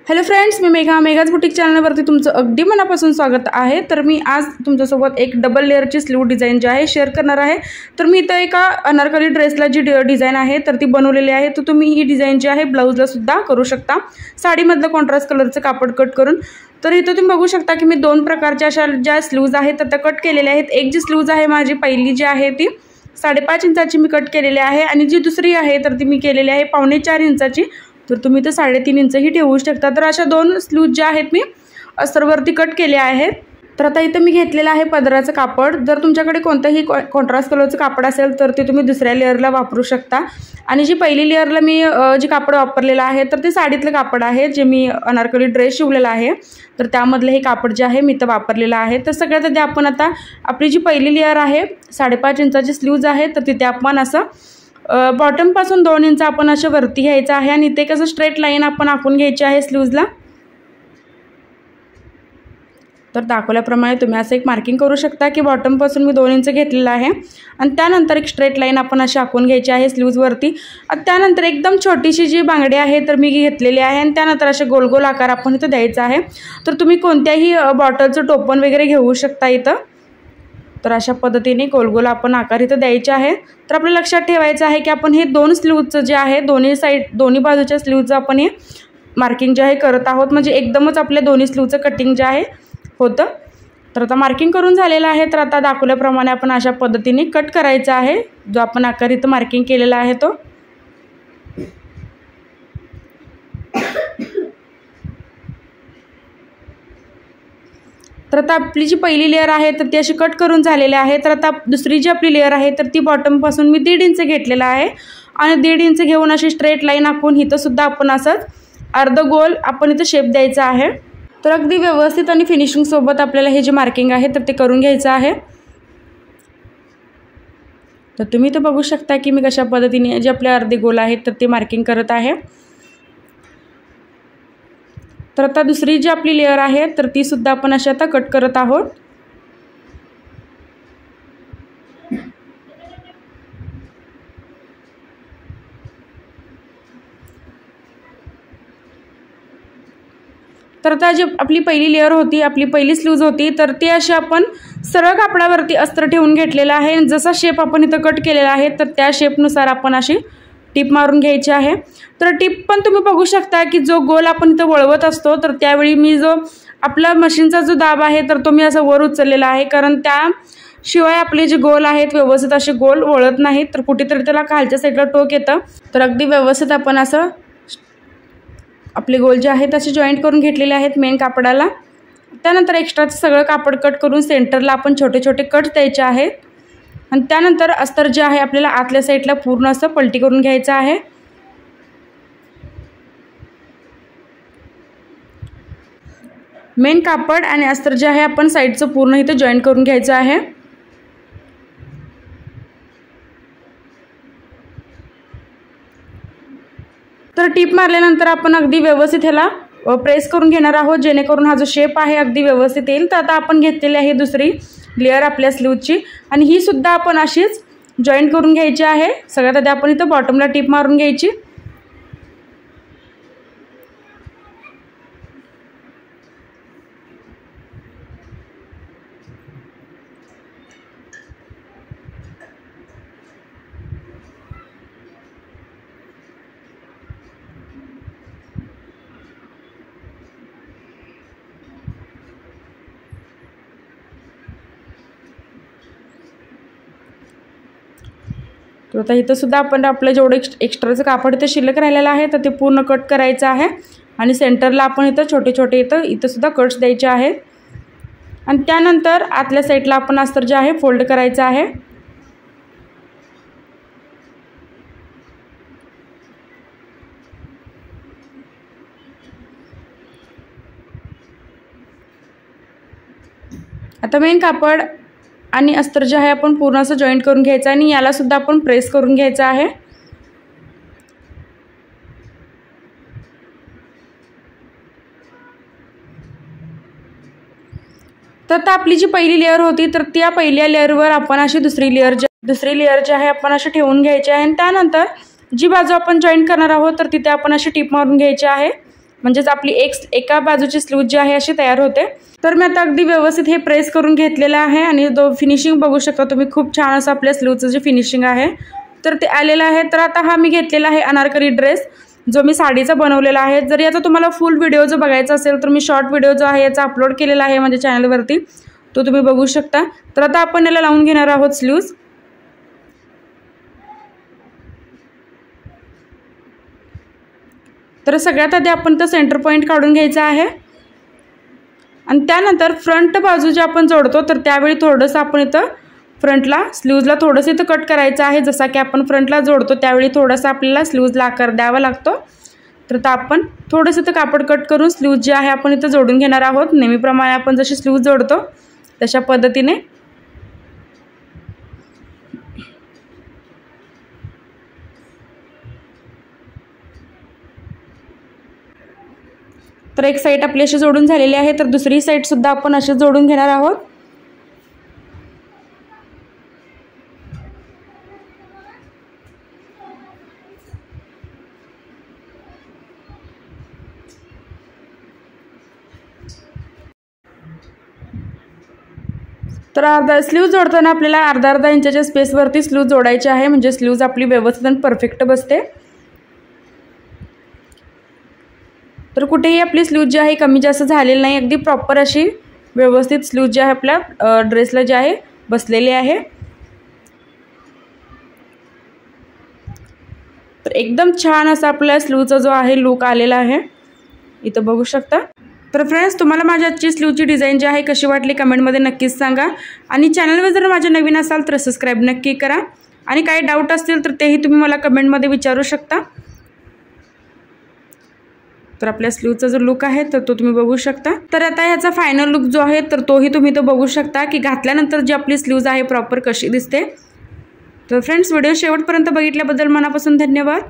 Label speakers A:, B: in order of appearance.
A: Hello friends, मी मेघाज boutique चॅनलवरती तुमचं अगदी मनापासून स्वागत आहे। तर मी आज तुमच्यासोबत एक डबल लेअरची स्लीव डिझाइन जी आहे शेअर करणार आहे। तर मी इथं एका अनारकली ड्रेसला जी डिझाइन आहे तर ती बनवलेली आहे। तर तुम्ही ही डिझाइन जी आहे ब्लाउजला सुद्धा करू शकता, साडीमधलं कॉन्ट्रास्ट कलरचं कापड कट करून। तर इथं तुम्ही बघू शकता की मी दोन प्रकारच्या अशा ज्या स्लीव्ज आहेत तर त्या कट केलेल्या आहेत। एक जी स्लीव्ज आहे माझी पहिली जी आहे ती 5.5 इंचाची मी कट केलेली आहे आणि जी दुसरी आहे तर ती मी केलेली आहे 4.25 इंचाची। तर तुम्ही तर 3.5 इंचही ठेवू शकता। तर अशा दोन स्लीव्ज ज्या आहेत मी अस्तरवरती कट केले आहेत। तर आता इथं मी घेतलेलं आहे पदराचं कापड। जर तुमच्याकडे कोणतंही कॉन्ट्रास्ट कलरचं कापड असेल तर ते तुम्ही दुसऱ्या लेअरला वापरू शकता। आणि जी पहिली लेअरला मी जे कापड वापरलेलं आहे तर ते साडीतलं कापड आहे, जे मी अनारकली ड्रेस शिवलेला आहे तर त्यामधलं हे कापड जे आहे मी तर वापरलेलं आहे। तर सगळ्यात आधी आपण आता आपली जी पहिली लेअर आहे 5.5 इंचाची स्लीव्ज आहे तर तिथे आपण असं बॉटम पासून 2 इंच आपण अशा वरती घ्यायचं आहे आणि ते कसं स्ट्रेट लाईन आपण आखून घ्यायची आहे स्लीव्जला। तर दाखवल्याप्रमाणे तुम्ही असं एक मार्किंग करू शकता की बॉटम पासून मी 2 इंच घेतलेलं आहे आणि त्यानंतर एक स्ट्रेट लाईन आपण अशी आखून घ्यायची आहे स्लीव्जवरती। त्यानंतर एकदम छोटीशी जी बांगडी आहे तर मी घेतलेली आहे आणि त्यानंतर असे गोल गोल आकार आपण इथं द्यायचा आहे। तर तुम्ही कोणत्याही बॉटलचं टोपण वगैरे घेऊ शकता इथं। तर अशा पद्धतीने गोल गोल आपण आकार इथं द्यायचे आहे। तर आपल्याला लक्षात ठेवायचं आहे की आपण हे दोन स्लीव्जचं जे आहे दोन्ही बाजूच्या स्लीव्जचं आपण हे मार्किंग जे आहे करत आहोत, म्हणजे एकदमच आपल्या दोन्ही स्लीव्जचं कटिंग जे आहे होतं। तर आता मार्किंग करून झालेलं आहे। तर आता दाखवल्याप्रमाणे आपण अशा पद्धतीने कट करायचा आहे जो आपण आकार इथं मार्किंग केलेला आहे तो। तर आता आपली जी पहिली लेअर आहे तर ती अशी कट करून झालेली आहे। तर आता दुसरी जी आपली लेअर आहे तर ती बॉटम पासून मी 1.5 इंच घेतलेला आहे आणि 1.5 इंच घेऊन अशी स्ट्रेट लाईन आखून इथं सुद्धा आपण असंच अर्ध गोल आपण इथं शेप द्यायचा आहे। तर अगदी व्यवस्थित आणि फिनिशिंग सोबत आपल्याला हे जे मार्किंग आहे तर ते करून घ्यायचं आहे। तर तुम्ही इथं बघू शकता की मी कशा पद्धतीने जे आपले अर्धे गोल आहेत तर ते मार्किंग करत आहे। तर आता दुसरी जी आपली लेअर आहे तर ती सुद्धा आपण अशी आता कट करत आहोत। तर आता जी आपली पहिली लेअर होती, आपली पहिली स्लीव्ज होती तर ती अशी आपण सरळ कापडावरती अस्तर ठेवून घेतलेलं आहे। जसा शेप आपण इथं कट केलेला आहे तर त्या शेपनुसार आपण अशी टिप मारून घ्यायची आहे। तर टिप पण तुम्ही बघू शकता की जो गोल आपण इथं वळवत असतो तर त्यावेळी मी जो आपला मशीनचा जो दाब आहे तर तो मी असा वर उचललेला आहे, कारण त्याशिवाय आपले जे गोल आहेत व्यवस्थित असे गोल वळत नाहीत तर कुठेतरी त्याला खालच्या साईडला टोक येतं। तर अगदी व्यवस्थित आपण असं आपले गोल जे आहेत असे जॉईंट करून घेतलेले आहेत मेन कापडाला। त्यानंतर एक्स्ट्राचं सगळं कापड कट करून सेंटरला आपण छोटे छोटे कट द्यायचे आहेत आणि त्यानंतर अस्तर जे आहे आपल्याला आतल्या साईडला पूर्ण असं पलटी करून घ्यायचं आहे। मेन कापड आणि अस्तर जे आहे आपण साईडचं पूर्ण इथं जॉईंट करून घ्यायचं आहे। तर टिप मारल्यानंतर आपण अगदी व्यवस्थित ह्याला प्रेस करून घेणार आहोत जेणेकरून हा जो शेप आहे अगदी व्यवस्थित येईल। तर आता आपण घेतलेली आहे दुसरी लेअर आपल्या स्लीव्जची आणि ही सुद्धा आपण अशीच जॉईंट करून घ्यायची आहे। सगळ्यात आधी आपण इथं बॉटमला टिप मारून घ्यायची। तर आता इथं सुद्धा आपण आपलं जेवढं एक्स्ट्राचं कापड इथं शिल्लक राहिलेलं आहे तर ते पूर्ण कट करायचं आहे आणि सेंटरला आपण इथं छोटे छोटे इथं सुद्धा कट्स द्यायचे आहेत आणि त्यानंतर आतल्या साईडला आपण अस्तर जे आहे फोल्ड करायचं आहे। आता मेन कापड आणि अस्तर जे आहे आपण पूर्ण असं जॉईंट करून घ्यायचं आणि याला सुद्धा आपण प्रेस करून घ्यायचं आहे। तर आता आपली जी पहिली लेअर होती तर त्या पहिल्या लेअरवर आपण अशी दुसरी लेअर जी आहे आपण अशी ठेवून घ्यायची आहे आणि त्यानंतर जी बाजू आपण जॉईंट करणार आहोत तर तिथे आपण अशी टिप मारून घ्यायची आहे म्हणजेच आपली एका बाजूची स्लीव जी आहे अशी तयार होते। तर मी आता अगदी व्यवस्थित हे प्रेस करून घेतलेलं आहे आणि फिनिशिंग बघू शकता तुम्ही, खूप छान असं आपल्या स्लीवचं जे फिनिशिंग आहे तर ते आलेलं आहे। तर आता हा मी घेतलेला आहे अनारकली ड्रेस, जो मी साडीचा बनवलेला आहे। जर याचा तुम्हाला फुल व्हिडिओ जो बघायचा असेल तर मी शॉर्ट व्हिडिओ जो आहे याचा अपलोड केलेला आहे माझ्या चॅनलवरती, तो तुम्ही बघू शकता। तर आता आपण याला लावून घेणार आहोत स्लीव्ज। तर सगळ्यात आधी आपण तर सेंटर पॉईंट काढून घ्यायचा आहे आणि त्यानंतर फ्रंट बाजू जे आपण जोडतो तर त्यावेळी थोडंसं आपण इथं फ्रंटला स्लीव्जला थोडंसं इथं कट करायचं आहे। जसा की आपण फ्रंटला जोडतो त्यावेळी थोडंसं आपल्याला स्लीव्जला आकार द्यावा लागतो। तर आता आपण थोडंसं इथं कापड कट करून स्लीव्ज जे आहे आपण इथं जोडून घेणार आहोत। नेहमीप्रमाणे आपण जशी स्लीव्ज जोडतो तशा पद्धतीने। तर एक साईड आपली अशी जोडून झालेली आहे, तर दुसरी साईड सुद्धा आपण अशी जोडून घेणार आहोत। तर अर्धा स्लीव जोडताना आपल्याला अर्धा इंचाच्या स्पेसवरती स्लीव जोडायची आहे, म्हणजे स्लीव्ज आपली व्यवस्थित आणि परफेक्ट बसते। तर कुठेही आपली स्लीव जी आहे कमी जास्त झालेली नाही, अगदी प्रॉपर अशी व्यवस्थित स्लीव जी आहे आपल्या ड्रेसला जी आहे बसलेली आहे। तर एकदम छान असा आपल्या स्लीवचा जो आहे लुक आलेला आहे, इथं बघू शकता। तर फ्रेंड्स, तुम्हाला माझ्या आजची स्लीवची डिझाईन जी आहे कशी वाटली कमेंटमध्ये नक्कीच सांगा आणि चॅनलवर जर माझ्या नवीन असाल तर सबस्क्राईब नक्की करा आणि काही डाऊट असतील तर तेही तुम्ही मला कमेंटमध्ये विचारू शकता। तर आपल्या स्लीवचा जो लुक आहे तर तो तुम्ही बघू शकता। तर आता ह्याचा फायनल लुक जो आहे तर तोही तुम्ही तो बघू शकता की घातल्यानंतर जी आपली स्लीव्ज आहे प्रॉपर कशी दिसते। तर फ्रेंड्स, व्हिडिओ शेवटपर्यंत बघितल्याबद्दल मनापासून धन्यवाद।